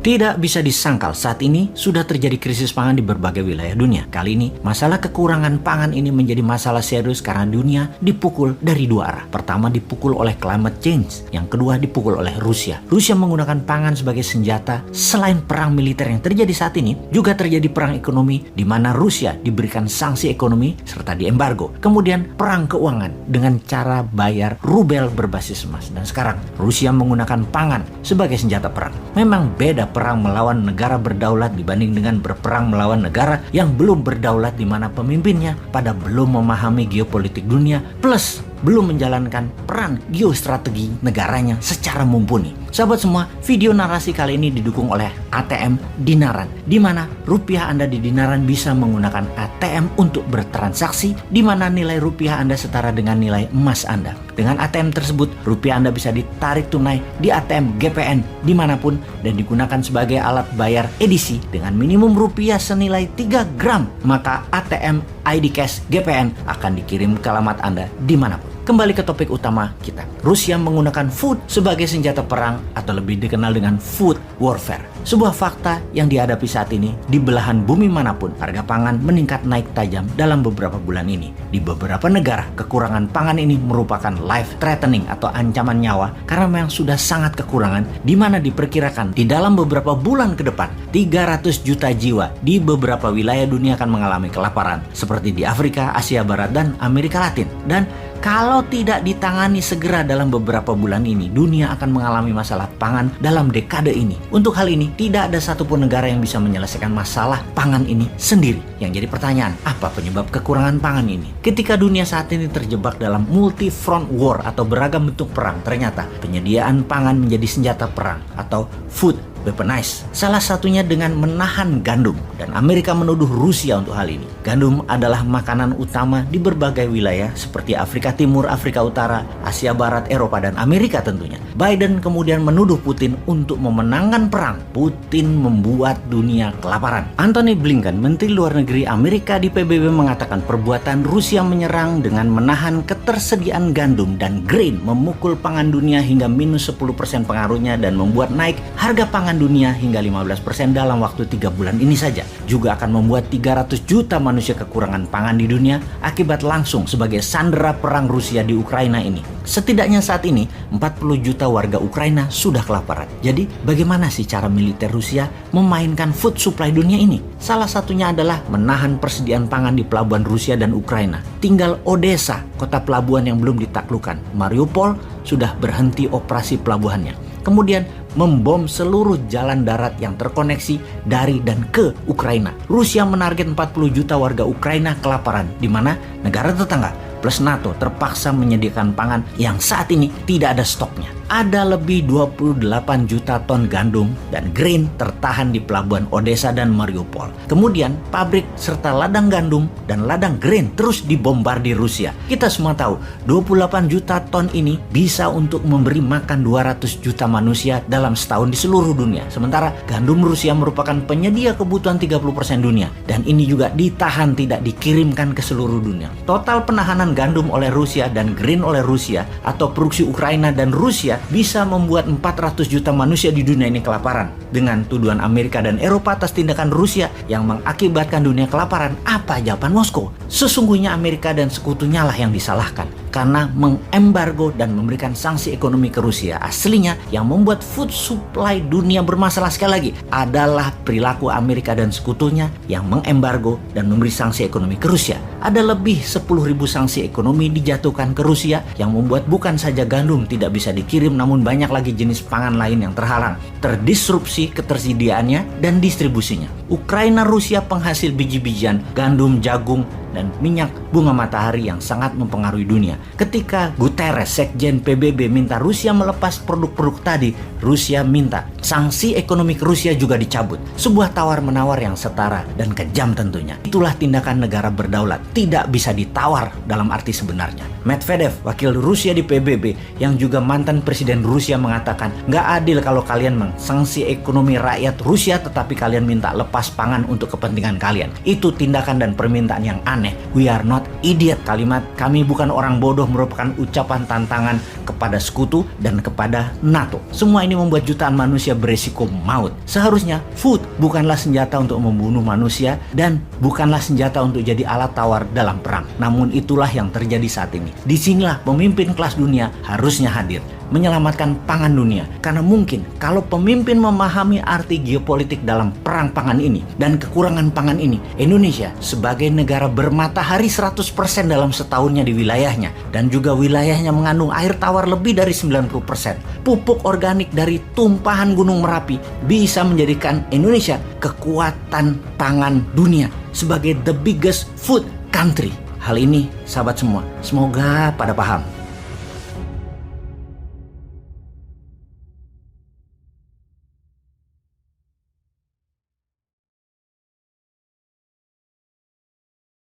Tidak bisa disangkal saat ini sudah terjadi krisis pangan di berbagai wilayah dunia. Kali ini, masalah kekurangan pangan ini menjadi masalah serius karena dunia dipukul dari dua arah. Pertama dipukul oleh climate change, yang kedua dipukul oleh Rusia. Rusia menggunakan pangan sebagai senjata. Selain perang militer yang terjadi saat ini, juga terjadi perang ekonomi di mana Rusia diberikan sanksi ekonomi serta diembargo. Kemudian perang keuangan dengan cara bayar rubel berbasis emas. Dan sekarang Rusia menggunakan pangan sebagai senjata perang. Memang beda perang melawan negara berdaulat dibanding dengan berperang melawan negara yang belum berdaulat di mana pemimpinnya pada belum memahami geopolitik dunia plus belum menjalankan peran geostrategi negaranya secara mumpuni. Sahabat semua, video narasi kali ini didukung oleh ATM Dinaran, di mana rupiah Anda di Dinaran bisa menggunakan ATM untuk bertransaksi, di mana nilai rupiah Anda setara dengan nilai emas Anda. Dengan ATM tersebut, rupiah Anda bisa ditarik tunai di ATM GPN dimanapun dan digunakan sebagai alat bayar edisi dengan minimum rupiah senilai 3 gram. Maka ATM ID Cash GPN akan dikirim ke alamat Anda dimanapun. Kembali ke topik utama kita. Rusia menggunakan food sebagai senjata perang atau lebih dikenal dengan food warfare. Sebuah fakta yang dihadapi saat ini di belahan bumi manapun, harga pangan meningkat naik tajam dalam beberapa bulan ini. Di beberapa negara, kekurangan pangan ini merupakan life threatening atau ancaman nyawa karena memang sudah sangat kekurangan, di mana diperkirakan di dalam beberapa bulan ke depan 300 juta jiwa di beberapa wilayah dunia akan mengalami kelaparan seperti di Afrika, Asia Barat, dan Amerika Latin. Dan kalau tidak ditangani segera dalam beberapa bulan ini, dunia akan mengalami masalah pangan dalam dekade ini. Untuk hal ini, tidak ada satupun negara yang bisa menyelesaikan masalah pangan ini sendiri. Yang jadi pertanyaan, apa penyebab kekurangan pangan ini? Ketika dunia saat ini terjebak dalam multi-front war atau beragam bentuk perang, ternyata penyediaan pangan menjadi senjata perang atau food weaponized. Salah satunya dengan menahan gandum, dan Amerika menuduh Rusia untuk hal ini. Gandum adalah makanan utama di berbagai wilayah seperti Afrika Timur, Afrika Utara, Asia Barat, Eropa, dan Amerika tentunya. Biden kemudian menuduh Putin untuk memenangkan perang. Putin membuat dunia kelaparan. Antony Blinken, Menteri Luar Negeri Amerika di PBB, mengatakan perbuatan Rusia menyerang dengan menahan ketersediaan gandum dan grain memukul pangan dunia hingga minus 10% pengaruhnya dan membuat naik harga pangan dunia hingga 15% dalam waktu 3 bulan ini saja. Juga akan membuat 300 juta manusia kekurangan pangan di dunia akibat langsung sebagai sandera perang Rusia di Ukraina ini. Setidaknya saat ini 40 juta warga Ukraina sudah kelaparan. Jadi bagaimana sih cara militer Rusia memainkan food supply dunia ini? Salah satunya adalah menahan persediaan pangan di pelabuhan Rusia dan Ukraina. Tinggal Odessa, kota pelabuhan yang belum ditaklukkan. Mariupol sudah berhenti operasi pelabuhannya. Kemudian membom seluruh jalan darat yang terkoneksi dari dan ke Ukraina. Rusia menarget 40 juta warga Ukraina kelaparan, di mana negara tetangga plus NATO terpaksa menyediakan pangan yang saat ini tidak ada stoknya. Ada lebih 28 juta ton gandum dan grain tertahan di pelabuhan Odessa dan Mariupol. Kemudian pabrik serta ladang gandum dan ladang grain terus dibombardir Rusia. Kita semua tahu 28 juta ton ini bisa untuk memberi makan 200 juta manusia dalam setahun di seluruh dunia. Sementara gandum Rusia merupakan penyedia kebutuhan 30% dunia, dan ini juga ditahan tidak dikirimkan ke seluruh dunia. Total penahanan gandum oleh Rusia dan grain oleh Rusia atau produksi Ukraina dan Rusia bisa membuat 400 juta manusia di dunia ini kelaparan. Dengan tuduhan Amerika dan Eropa atas tindakan Rusia yang mengakibatkan dunia kelaparan, apa jawaban Moskow? Sesungguhnya Amerika dan sekutunya lah yang disalahkan karena mengembargo dan memberikan sanksi ekonomi ke Rusia. Aslinya yang membuat food supply dunia bermasalah sekali lagi adalah perilaku Amerika dan sekutunya yang mengembargo dan memberi sanksi ekonomi ke Rusia. Ada lebih 10.000 sanksi ekonomi dijatuhkan ke Rusia yang membuat bukan saja gandum tidak bisa dikirim, namun banyak lagi jenis pangan lain yang terhalang, terdisrupsi ketersediaannya dan distribusinya. Ukraina Rusia penghasil biji-bijian, gandum, jagung, dan minyak bunga matahari yang sangat mempengaruhi dunia. Ketika Guterres, Sekjen PBB, minta Rusia melepas produk-produk tadi, Rusia minta sanksi ekonomi ke Rusia juga dicabut. Sebuah tawar-menawar yang setara dan kejam tentunya. Itulah tindakan negara berdaulat, tidak bisa ditawar dalam arti sebenarnya. Medvedev, wakil Rusia di PBB yang juga mantan presiden Rusia, mengatakan nggak adil kalau kalian mengsanksi ekonomi rakyat Rusia tetapi kalian minta lepas merampas pangan untuk kepentingan kalian. Itu tindakan dan permintaan yang aneh. We are not idiot. Kalimat "kami bukan orang bodoh" merupakan ucapan tantangan kepada sekutu dan kepada NATO. Semua ini membuat jutaan manusia beresiko maut. Seharusnya food bukanlah senjata untuk membunuh manusia dan bukanlah senjata untuk jadi alat tawar dalam perang. Namun itulah yang terjadi saat ini. Disinilah pemimpin kelas dunia harusnya hadir, menyelamatkan pangan dunia. Karena mungkin kalau pemimpin memahami arti geopolitik dalam perang pangan ini dan kekurangan pangan ini, Indonesia sebagai negara bermatahari 100% dalam setahunnya di wilayahnya, dan juga wilayahnya mengandung air tawar lebih dari 90%, pupuk organik dari tumpahan Gunung Merapi, bisa menjadikan Indonesia kekuatan pangan dunia sebagai the biggest food country. Hal ini, sahabat semua, semoga pada paham.